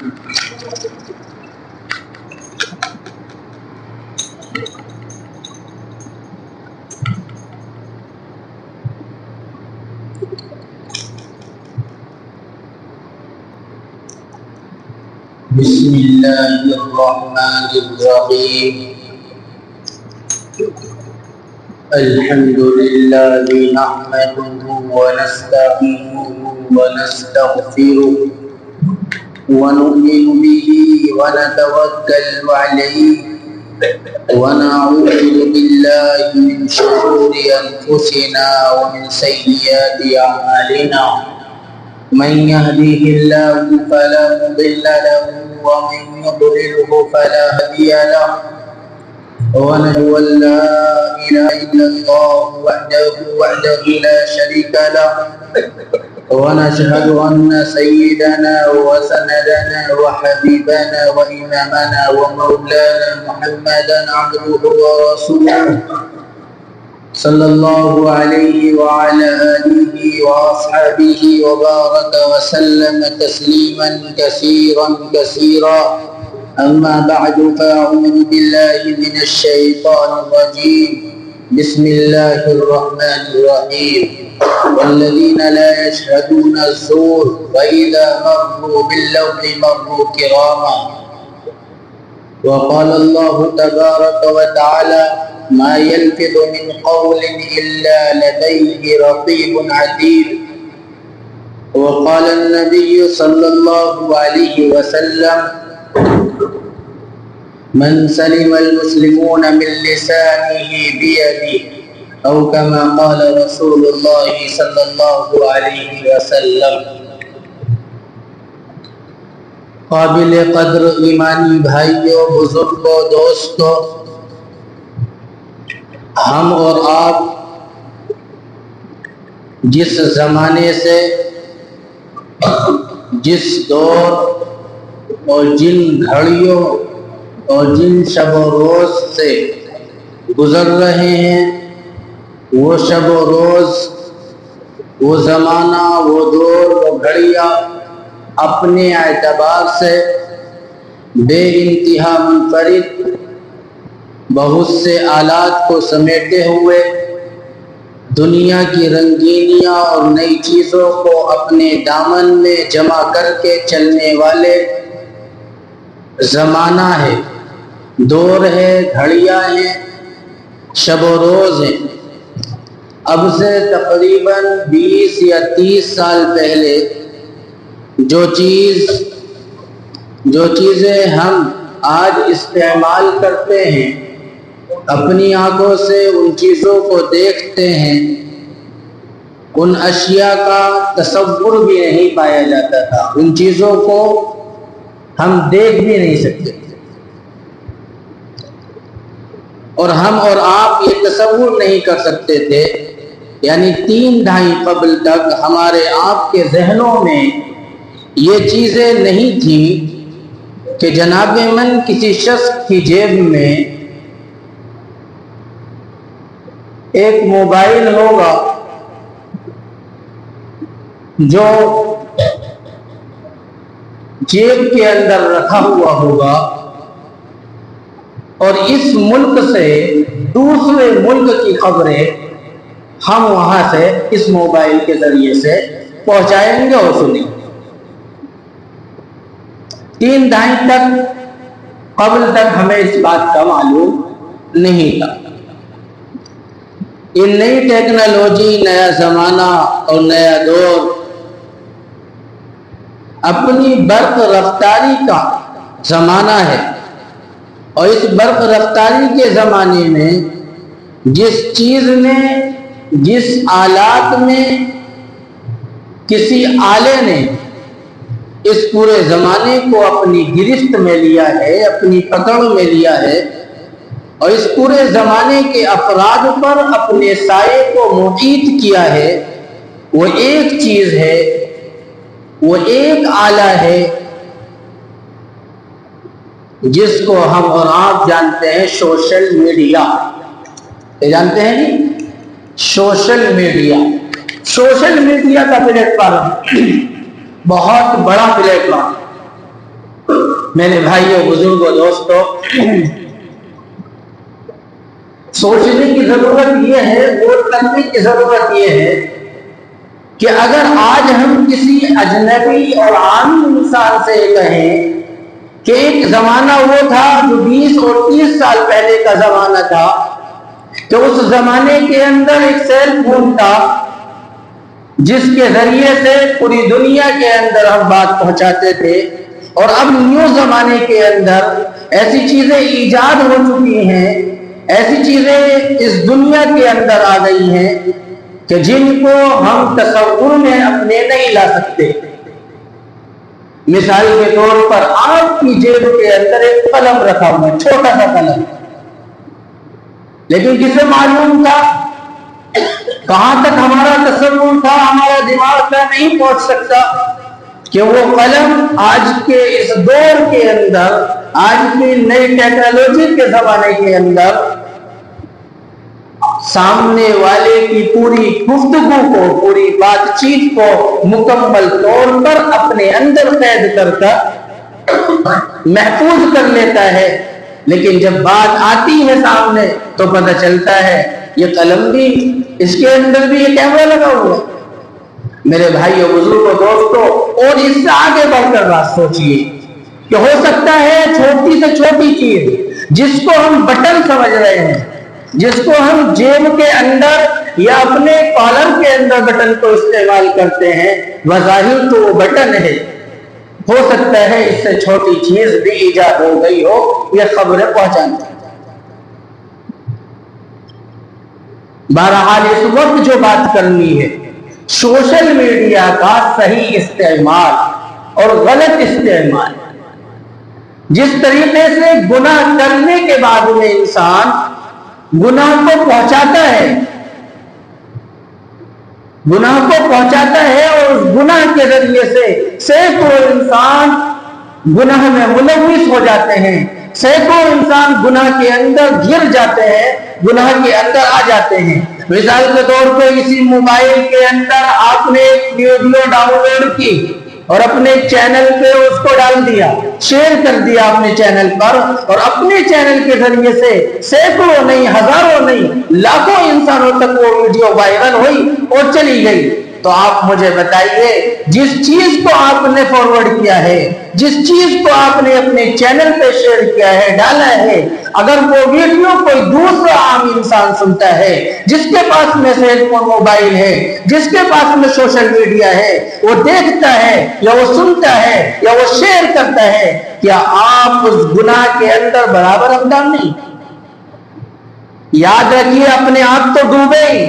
بسم اللہ الرحمن الرحیم الحمد للہ نحمده ونستعینه ونستغفره ونؤمن به ونتوکل علیہ ونعوذ باللہ من شرور انفسنا ومن سیئات اعمالنا من يهده الله فلا مضل له ومن يضلله فلا هادي له ونشهد أن لا إله إلا الله وحده لا شريك له ونشهد أن سيدنا وسندنا وحبيبنا وإمامنا ومولانا محمدا عبده ورسوله صلى الله عليه وعلى آله وأصحابه وبارك وسلم تسليما كثيرا كثيرا أما بعد فأعوذ بالله من الشيطان الرجيم بسم الله الرحمن الرحيم والذين لا يشهدون الزور وإذا مروا باللغو مروا كراما وقال الله تبارك وتعالى ما يلفظ من قول إلا لديه رقيب عتيد وقال النبي صلى الله عليه وسلم من سلم المسلمون من لسانه بيده أو كما قال رسول الله صلى الله عليه وسلم قابل قدر ایمانی بھائیوں، بزرگوں، دوستوں، ہم اور آپ جس زمانے سے، جس دور اور جن گھڑیوں اور جن شب و روز سے گزر رہے ہیں، وہ شب و روز، وہ زمانہ، وہ دور، وہ گھڑیاں اپنے اعتبار سے بے انتہا منفرد، بہت سے آلات کو سمیٹے ہوئے، دنیا کی رنگینیاں اور نئی چیزوں کو اپنے دامن میں جمع کر کے چلنے والے زمانہ ہے، دور ہے، گھڑیاں ہیں، شب و روز ہیں۔ اب سے تقریباً 20 یا 30 سال پہلے جو چیزیں ہم آج استعمال کرتے ہیں، اپنی آنکھوں سے ان چیزوں کو دیکھتے ہیں، ان اشیاء کا تصور بھی نہیں پایا جاتا تھا، ان چیزوں کو ہم دیکھ بھی نہیں سکتے، اور ہم اور آپ یہ تصور نہیں کر سکتے تھے، یعنی 3 دہائی قبل تک ہمارے آپ کے ذہنوں میں یہ چیزیں نہیں تھیں کہ جناب من کسی شخص کی جیب میں ایک موبائل ہوگا جو جیب کے اندر رکھا ہوا ہوگا، اور اس ملک سے دوسرے ملک کی خبریں ہم وہاں سے اس موبائل کے ذریعے سے پہنچائیں گے اور سنیں گے۔ 3 دہائی تک قبل تک ہمیں اس بات کا معلوم نہیں تھا۔ یہ نئی ٹیکنالوجی، نیا زمانہ اور نیا دور اپنی برق رفتاری کا زمانہ ہے، اور اس برق رفتاری کے زمانے میں جس چیز نے، جس آلات میں، کسی آلے نے اس پورے زمانے کو اپنی گرفت میں لیا ہے، اپنی پکڑ میں لیا ہے، اور اس پورے زمانے کے افراد پر اپنے سائے کو محیط کیا ہے، وہ ایک چیز ہے، وہ ایک آلہ ہے جس کو ہم اور آپ جانتے ہیں سوشل میڈیا۔ یہ جانتے ہیں جی؟ سوشل میڈیا کا پلیٹ فارم بہت بڑا پلیٹ فارم، میرے بھائیوں بزرگوں دوستوں، سوچنے کی ضرورت یہ ہے، غور کرنے کی ضرورت یہ ہے کہ اگر آج ہم کسی اجنبی اور عام انسان سے کہیں کہ ایک زمانہ وہ تھا جو 20 اور 30 سال پہلے کا زمانہ تھا، کہ اس زمانے کے اندر ایک سیل فون تھا جس کے ذریعے سے پوری دنیا کے اندر ہم بات پہنچاتے تھے، اور اب نیو زمانے کے اندر ایسی چیزیں ایجاد ہو چکی ہیں، ایسی چیزیں اس دنیا کے اندر آ گئی ہیں کہ جن کو ہم تصور میں اپنے نہیں لا سکتے۔ مثال کے طور پر آپ کی جیب کے اندر ایک قلم رکھا ہوا ہے، چھوٹا سا قلم، لیکن کسے معلوم تھا؟ کہاں تک ہمارا تصور تھا، ہمارا دماغ کا نہیں پہنچ سکتا کہ وہ قلم آج کے اس دور کے اندر، آج کی نئی ٹیکنالوجی کے زمانے کے اندر سامنے والے کی پوری گفتگو کو، پوری بات چیت کو مکمل طور پر اپنے اندر قید کر محفوظ کر لیتا ہے، لیکن جب بات آتی ہے سامنے تو پتہ چلتا ہے یہ قلم بھی، اس کے اندر بھی یہ کیمرہ لگا ہوا ہے۔ میرے بھائیوں بزرگوں دوستوں، اور اس سے آگے بڑھ کر بات سوچئے کہ ہو سکتا ہے چھوٹی سے چھوٹی چیز جس کو ہم بٹن سمجھ رہے ہیں، جس کو ہم جیب کے اندر یا اپنے کالر کے اندر بٹن کو استعمال کرتے ہیں، بظاہر تو وہ بٹن ہے، ہو سکتا ہے اس سے چھوٹی چیز بھی ایجاد ہو گئی ہو یہ خبریں پہنچانا۔ بہرحال اس وقت جو بات کرنی ہے، سوشل میڈیا کا صحیح استعمال اور غلط استعمال۔ جس طریقے سے گناہ کرنے کے بعد میں انسان گناہ کو پہنچاتا ہے، گناہ کو پہنچاتا ہے، اور اس گناہ کے ذریعے سے سینکڑوں انسان گناہ میں ملوث ہو جاتے ہیں، سینکڑوں انسان گناہ کے اندر گر جاتے ہیں، گناہ کے اندر آ جاتے ہیں۔ مثال کے طور پہ اسی موبائل کے اندر آپ نے ایک ویڈیو ڈاؤن لوڈ کی اور اپنے چینل پہ اس کو ڈال دیا، شیئر کر دیا اپنے چینل پر، اور اپنے چینل کے ذریعے سے سینکڑوں نہیں، ہزاروں نہیں، لاکھوں انسانوں تک وہ ویڈیو وائرل ہوئی اور چلی گئی۔ تو آپ مجھے بتائیے، جس چیز کو آپ نے فارورڈ کیا ہے، جس چیز کو آپ نے اپنے چینل پہ شیئر کیا ہے، ڈالا ہے، اگر وہ ویڈیو کوئی دوسرا عام انسان سنتا ہے، جس کے پاس میں سیل فون موبائل ہے، جس کے پاس میں سوشل میڈیا ہے، وہ دیکھتا ہے یا وہ سنتا ہے یا وہ شیئر کرتا ہے، کیا آپ اس گناہ کے اندر برابر اقدام نہیں؟ یاد رکھیے، اپنے آپ تو ڈوبے ہی،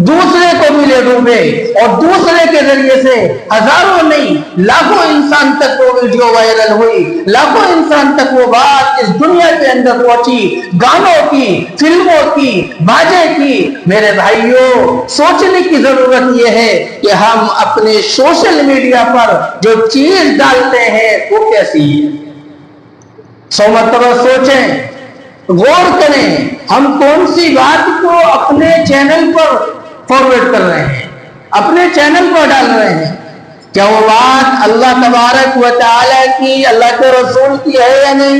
دوسرے کو بھی لے ڈوبے، اور دوسرے کے ذریعے سے ہزاروں نہیں، لاکھوں انسان تک وہ ویڈیو وائرل ہوئی، لاکھوں انسان تک وہ بات اس دنیا کے اندر پہنچی، گانوں کی، فلموں کی، باجے کی۔ میرے بھائیوں، سوچنے کی ضرورت یہ ہے کہ ہم اپنے سوشل میڈیا پر جو چیز ڈالتے ہیں وہ کیسی ہے؟ 100 مرتبہ سوچیں، غور کریں، ہم کون سی بات کو اپنے چینل پر فارورڈ کر رہے ہیں، اپنے چینل پر ڈال رہے ہیں؟ کیا وہ بات اللہ تبارک و تعالی کی، اللہ کے رسول کی ہے یا نہیں؟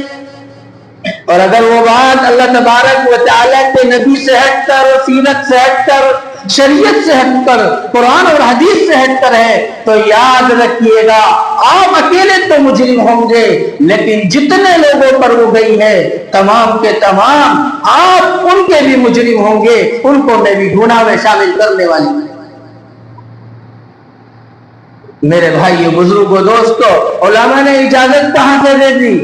اور اگر وہ بات اللہ تبارک و تعالی کے نبی سے ہٹ کر، سیرت سے ہٹ کر، شریعت سے ہٹ کر، قرآن اور حدیث سے ہٹ کر ہے، تو یاد رکھیے گا آپ اکیلے تو مجرم ہوں گے، لیکن جتنے لوگوں پر وہ گئی ہے تمام کے تمام آپ ان کے بھی مجرم ہوں گے، ان کو میں بھی گناہ میں شامل کرنے والی۔ میرے بھائیو بزرگوں دوستو، علماء نے اجازت کہاں سے دے دی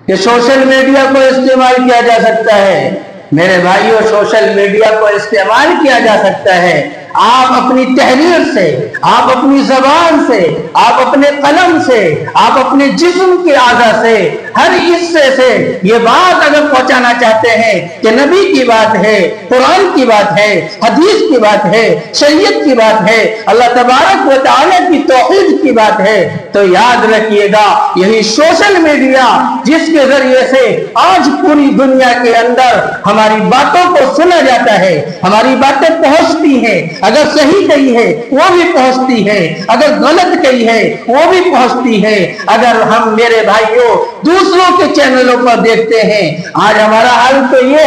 کہ سوشل میڈیا کو استعمال کیا جا سکتا ہے؟ میرے بھائیوں، سوشل میڈیا کو استعمال کیا جا سکتا ہے، آپ اپنی تحریر سے، آپ اپنی زبان سے، آپ اپنے قلم سے، آپ اپنے جسم کے اعضاء سے ہر حصے سے یہ بات اگر پہنچانا چاہتے ہیں کہ نبی کی بات ہے، قرآن کی بات ہے، حدیث کی بات ہے، شریعت کی بات ہے، اللہ تبارک و تعالی کی توحید کی بات ہے، تو یاد رکھیے گا یہی سوشل میڈیا جس کے ذریعے سے آج پوری دنیا کے اندر ہماری باتوں کو سنا جاتا ہے، ہماری باتیں پہنچتی ہیں، اگر صحیح کہی ہے وہ بھی پہنچتی ہے، اگر غلط کہی ہے وہ بھی پہنچتی ہے۔ اگر ہم میرے بھائیوں دوسروں کے چینلوں پر دیکھتے ہیں، آج ہمارا حال تو یہ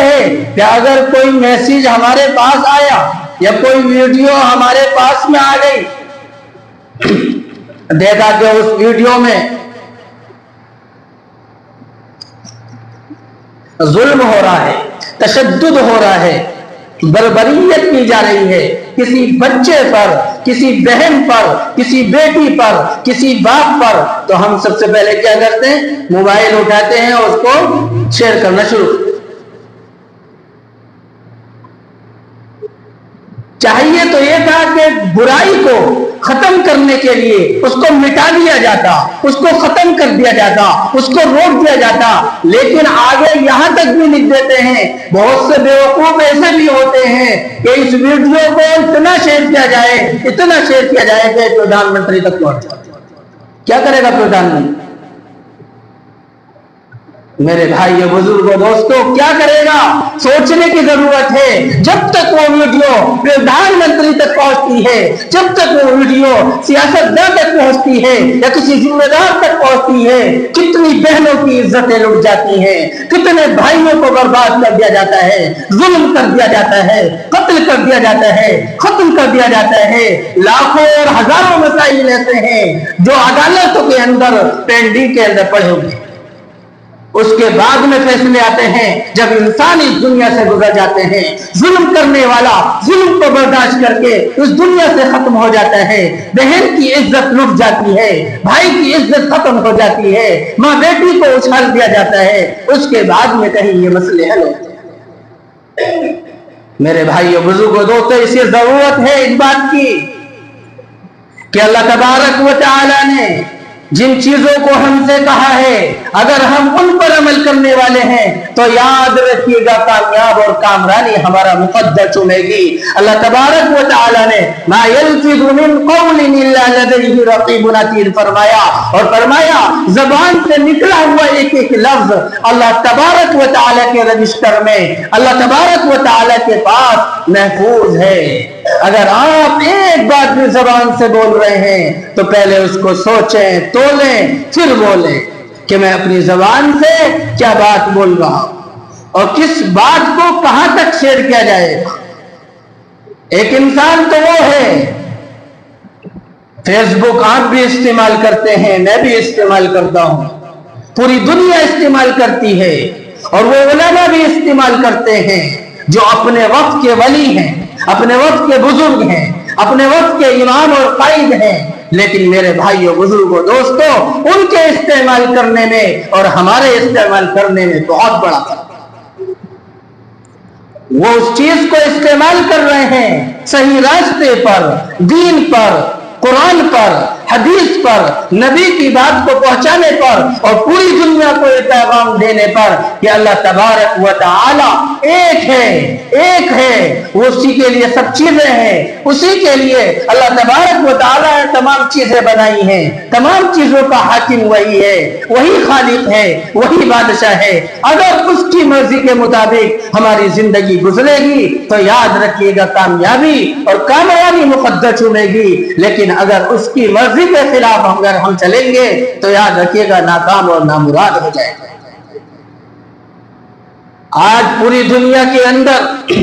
ہے کہ اگر کوئی میسیج ہمارے پاس آیا یا کوئی ویڈیو ہمارے پاس میں آ گئی، دیکھا کہ اس ویڈیو میں ظلم ہو رہا ہے، تشدد ہو رہا ہے، بربریت کی جا رہی ہے کسی بچے پر، کسی بہن پر، کسی بیٹی پر، کسی باپ پر، تو ہم سب سے پہلے کیا کرتے ہیں؟ موبائل اٹھاتے ہیں اور اس کو شیئر کرنا شروع۔ چاہیے تو یہ تھا کہ برائی کو ختم کرنے کے لیے اس کو مٹا دیا جاتا، اس کو ختم کر دیا جاتا، اس کو روک دیا جاتا، لیکن آگے یہاں تک بھی لکھ دیتے ہیں، بہت سے بیوقوف ایسے بھی ہوتے ہیں کہ اس ویڈیو کو اتنا شیئر کیا جائے کہ پردھان منتری تک پہنچ جائے۔ کیا کرے گا پردھان منتری؟ میرے بھائی بزرگوں دوستوں، کیا کرے گا؟ سوچنے کی ضرورت ہے۔ جب تک وہ ویڈیو پردھان منتری تک پہنچتی ہے، جب تک وہ ویڈیو سیاستدان تک پہنچتی ہے یا کسی ذمہ دار تک پہنچتی ہے، کتنی بہنوں کی عزتیں لٹ جاتی ہیں، کتنے بھائیوں کو برباد کر دیا جاتا ہے، ظلم کر دیا جاتا ہے، قتل کر دیا جاتا ہے، ختم کر دیا جاتا ہے۔ لاکھوں اور ہزاروں مسائل ایسے ہیں جو عدالتوں کے اندر پینڈنگ کے اندر پڑے ہوئے ہیں، اس کے بعد میں فیصلے آتے ہیں جب انسان اس دنیا سے گزر جاتے ہیں۔ ظلم کرنے والا ظلم کو برداشت کر کے اس دنیا سے ختم ہو جاتا ہے، بہن کی عزت لٹ جاتی ہے، بھائی کی عزت ختم ہو جاتی ہے، ماں بیٹی کو اچھال دیا جاتا ہے، اس کے بعد میں کہیں یہ مسئلے حل ہوتے ہیں۔ میرے بھائیوں بزرگوں دوستوں، اس کی ضرورت ہے اس بات کی کہ اللہ تبارک و تعالی نے جن چیزوں کو ہم سے کہا ہے اگر ہم ان پر عمل کرنے والے ہیں تو یاد رکھیے گا کامیاب اور کامرانی ہمارا مقدر چومے گی۔ اللہ تبارک و تعالی نے ما یلفظ من قول الا لدیہ رقیب عتید فرمایا، اور فرمایا زبان سے نکلا ہوا ایک ایک لفظ اللہ تبارک و تعالی کے رجسٹر میں، اللہ تبارک و تعالی کے پاس محفوظ ہے۔ اگر آپ ایک بات بھی زبان سے بول رہے ہیں تو پہلے اس کو سوچیں، تولیں، پھر بولیں کہ میں اپنی زبان سے کیا بات بول رہا ہوں اور کس بات کو کہاں تک شیئر کیا جائے گا۔ ایک انسان تو وہ ہے، فیس بک آپ بھی استعمال کرتے ہیں، میں بھی استعمال کرتا ہوں، پوری دنیا استعمال کرتی ہے، اور وہ علماء بھی استعمال کرتے ہیں جو اپنے وقت کے ولی ہیں، اپنے وقت کے بزرگ ہیں، اپنے وقت کے امام اور قائد ہیں۔ لیکن میرے بھائیوں بزرگوں دوستوں، ان کے استعمال کرنے میں اور ہمارے استعمال کرنے میں بہت بڑا فرق ہے۔ وہ اس چیز کو استعمال کر رہے ہیں صحیح راستے پر، دین پر، قرآن پر، حدیث پر، نبی کی بات کو پہنچانے پر اور پوری دنیا کو یہ پیغام دینے پر کہ اللہ تبارک و تعالی ایک ہے، وہ اسی کے لیے سب چیزیں ہیں، اسی کے لیے اللہ تبارک و تعالی نے تمام چیزیں بنائی ہیں، تمام چیزوں کا حاکم وہی ہے، وہی خالق ہے، وہی بادشاہ ہے۔ اگر اس کی مرضی کے مطابق ہماری زندگی گزرے گی تو یاد رکھیے گا کامیابی اور کامیابی مقدر چنے گی، لیکن اگر اس کی مرضی کے خلاف اگر ہم چلیں گے تو یاد رکھیے گا ناکام اور نامراد ہو جائے گا۔ آج پوری دنیا کے اندر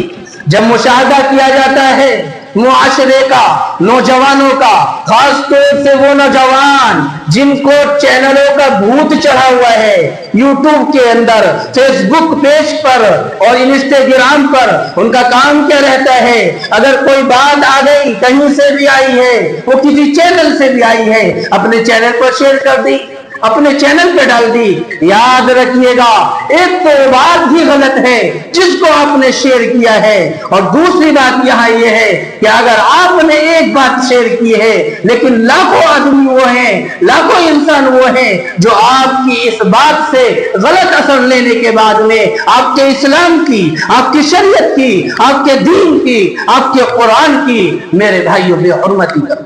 جب مشاہدہ کیا جاتا ہے معاشرے کا، نوجوانوں کا، خاص طور سے وہ نوجوان جن کو چینلوں کا بھوت چڑھا ہوا ہے، یوٹیوب کے اندر، فیس بک پیج پر اور انسٹاگرام پر، ان کا کام کیا رہتا ہے؟ اگر کوئی بات آ گئی، کہیں سے بھی آئی ہے، وہ کسی چینل سے بھی آئی ہے، اپنے چینل پر شیئر کر دی، اپنے چینل پہ ڈال دی. یاد رکھیے گا ایک تو بات بھی غلط ہے جس کو آپ نے شیئر کیا ہے, اور دوسری بات یہاں یہ ہے کہ اگر آپ نے ایک بات شیئر کی ہے لیکن لاکھوں آدمی وہ ہیں, لاکھوں انسان وہ ہیں جو آپ کی اس بات سے غلط اثر لینے کے بعد میں آپ کے اسلام کی, آپ کی شریعت کی, آپ کے دین کی, آپ کے قرآن کی میرے بھائیوں بے حرمتی کر.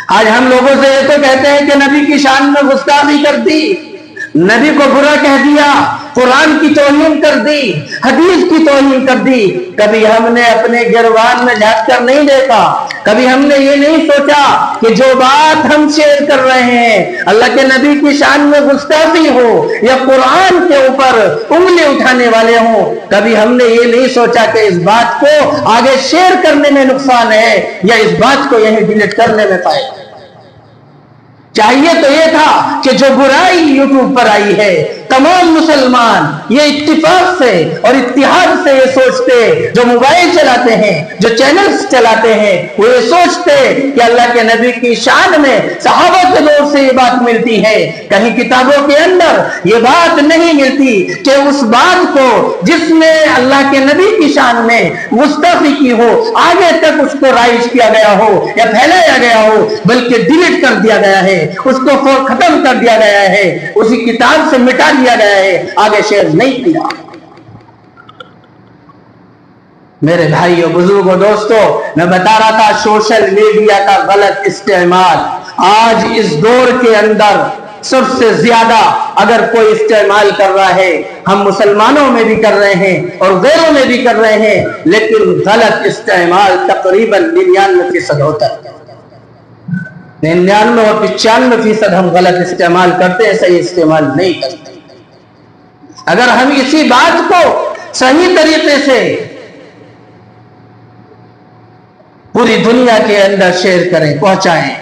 آج ہم لوگوں سے یہ تو کہتے ہیں کہ نبی کی شان میں گستاخی کر دی, نبی کو برا کہہ دیا, قرآن کی توہین کر دی, حدیث کی توہین کر دی. کبھی ہم نے اپنے گروان میں جھانک کر نہیں دیکھا, کبھی ہم نے یہ نہیں سوچا کہ جو بات ہم شیئر کر رہے ہیں اللہ کے نبی کی شان میں گستاخی ہو یا قرآن کے اوپر انگلی اٹھانے والے ہوں, کبھی ہم نے یہ نہیں سوچا کہ اس بات کو آگے شیئر کرنے میں نقصان ہے یا اس بات کو یہیں ڈیلیٹ کرنے میں فائدہ. چاہیے تو یہ تھا کہ جو برائی یوٹیوب پر آئی ہے تمام مسلمان یہ اتفاق سے اور اتحاد سے یہ سوچتے, جو موبائل چلاتے ہیں, جو چینلز چلاتے ہیں, وہ یہ سوچتے کہ اللہ کے نبی کی شان میں صحابہ کے دور سے یہ بات ملتی ہے, کہیں کتابوں کے اندر یہ بات نہیں ملتی کہ اس بات کو جس میں اللہ کے نبی کی شان میں گستاخی کی ہو آگے تک اس کو رائج کیا گیا ہو یا پھیلایا گیا ہو, بلکہ ڈیلیٹ کر دیا گیا ہے, اس کو ختم کر دیا گیا ہے, اسی کتاب سے مٹا دیا گیا ہے, آگے شیئر نہیں کیا. میرے بھائیو بزرگوں دوستو, میں بتا رہا تھا سوشل میڈیا کا غلط استعمال آج اس دور کے اندر سب سے زیادہ اگر کوئی استعمال کر رہا ہے, ہم مسلمانوں میں بھی کر رہے ہیں اور غیروں میں بھی کر رہے ہیں, لیکن غلط استعمال تقریباً 99% ہوتا ہے. 99 اور 95% ہم غلط استعمال کرتے ہیں, صحیح استعمال نہیں کرتے. اگر ہم اسی بات کو صحیح طریقے سے پوری دنیا کے اندر شیئر کریں, پہنچائیں,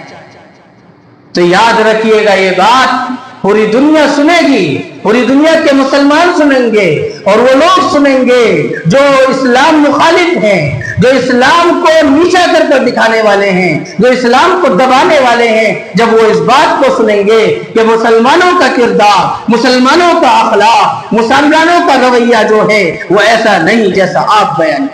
تو یاد رکھیے گا یہ بات پوری دنیا سنے گی, پوری دنیا کے مسلمان سنیں گے, اور وہ لوگ سنیں گے جو اسلام مخالف ہیں, جو اسلام کو نیچا کر کر دکھانے والے ہیں, جو اسلام کو دبانے والے ہیں. جب وہ اس بات کو سنیں گے کہ مسلمانوں کا کردار, مسلمانوں کا اخلاق, مسلمانوں کا رویہ جو ہے وہ ایسا نہیں جیسا آپ بیان.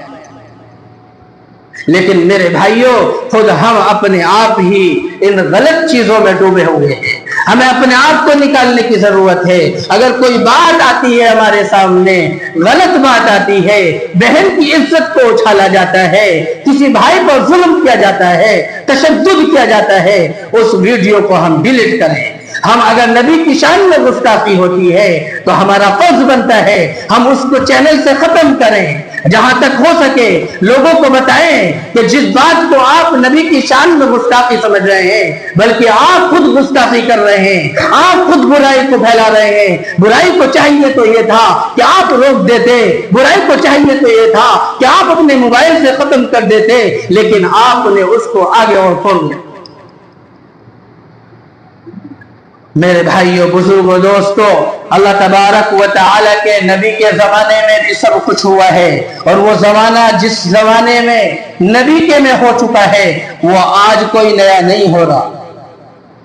لیکن میرے بھائیوں خود ہم اپنے آپ ہی ان غلط چیزوں میں ڈوبے ہوئے ہیں, ہمیں اپنے آپ کو نکالنے کی ضرورت ہے. اگر کوئی بات آتی ہے ہمارے سامنے, غلط بات آتی ہے, بہن کی عزت کو اچھالا جاتا ہے, کسی بھائی پر ظلم کیا جاتا ہے, تشدد کیا جاتا ہے, اس ویڈیو کو ہم ڈیلیٹ کریں. ہم اگر نبی کی شان میں گستاخی ہوتی ہے تو ہمارا فرض بنتا ہے ہم اس کو چینل سے ختم کریں. جہاں تک ہو سکے لوگوں کو بتائیں کہ جس بات کو آپ نبی کی شان میں گستاخی سمجھ رہے ہیں, بلکہ آپ خود گستاخی کر رہے ہیں, آپ خود برائی کو پھیلا رہے ہیں. برائی کو چاہیے تو یہ تھا کہ آپ روک دیتے, برائی کو چاہیے تو یہ تھا کہ آپ اپنے موبائل سے ختم کر دیتے, لیکن آپ نے اس کو آگے اور پھول دیا. میرے بھائیوں بزرگوں دوستو, اللہ تبارک و تعالی کے نبی کے زمانے میں بھی سب کچھ ہوا ہے, اور وہ زمانہ جس زمانے میں نبی کے میں ہو چکا ہے وہ آج کوئی نیا نہیں ہو رہا.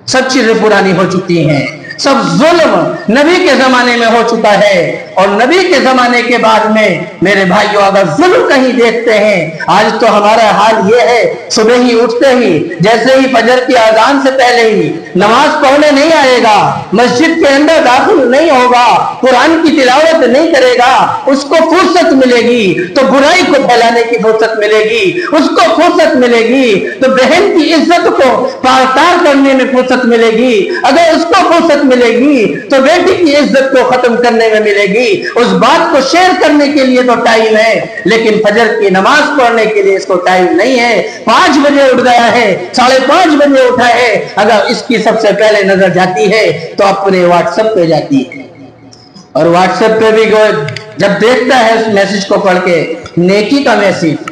سب چیزیں پرانی ہو چکی ہیں, سب ظلم نبی کے زمانے میں ہو چکا ہے, اور نبی کے زمانے کے بعد میں میرے بھائیوں اگر ظلم کہیں دیکھتے ہیں, آج تو ہمارا حال یہ ہے صبح ہی اٹھتے ہی جیسے ہی فجر کی اذان سے پہلے ہی نماز پڑھنے نہیں آئے گا, مسجد کے اندر داخل نہیں ہوگا, قرآن کی تلاوت نہیں کرے گا, اس کو فرصت ملے گی تو برائی کو پھیلانے کی فرصت ملے گی, اس کو فرصت ملے گی تو بہن کی عزت کو پار کرنے میں فرصت ملے گی, اگر اس کو فرصت ملے گی تو بیٹی کی عزت کو ختم کرنے میں ملے گی. اس بات کو شیئر کرنے کے لیے تو ٹائم ہے, لیکن فجر کی نماز پڑھنے کے لیے اس کو ٹائم نہیں ہے. 5 بجے اٹھ گیا ہے, 5:30 بجے اٹھا ہے, اگر اس کی سب سے پہلے نظر جاتی ہے تو اپنے واٹس ایپ پہ جاتی ہے, اور واٹس ایپ پہ بھی جب دیکھتا ہے اس میسج کو پڑھ کے نیکی کا میسج,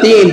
3,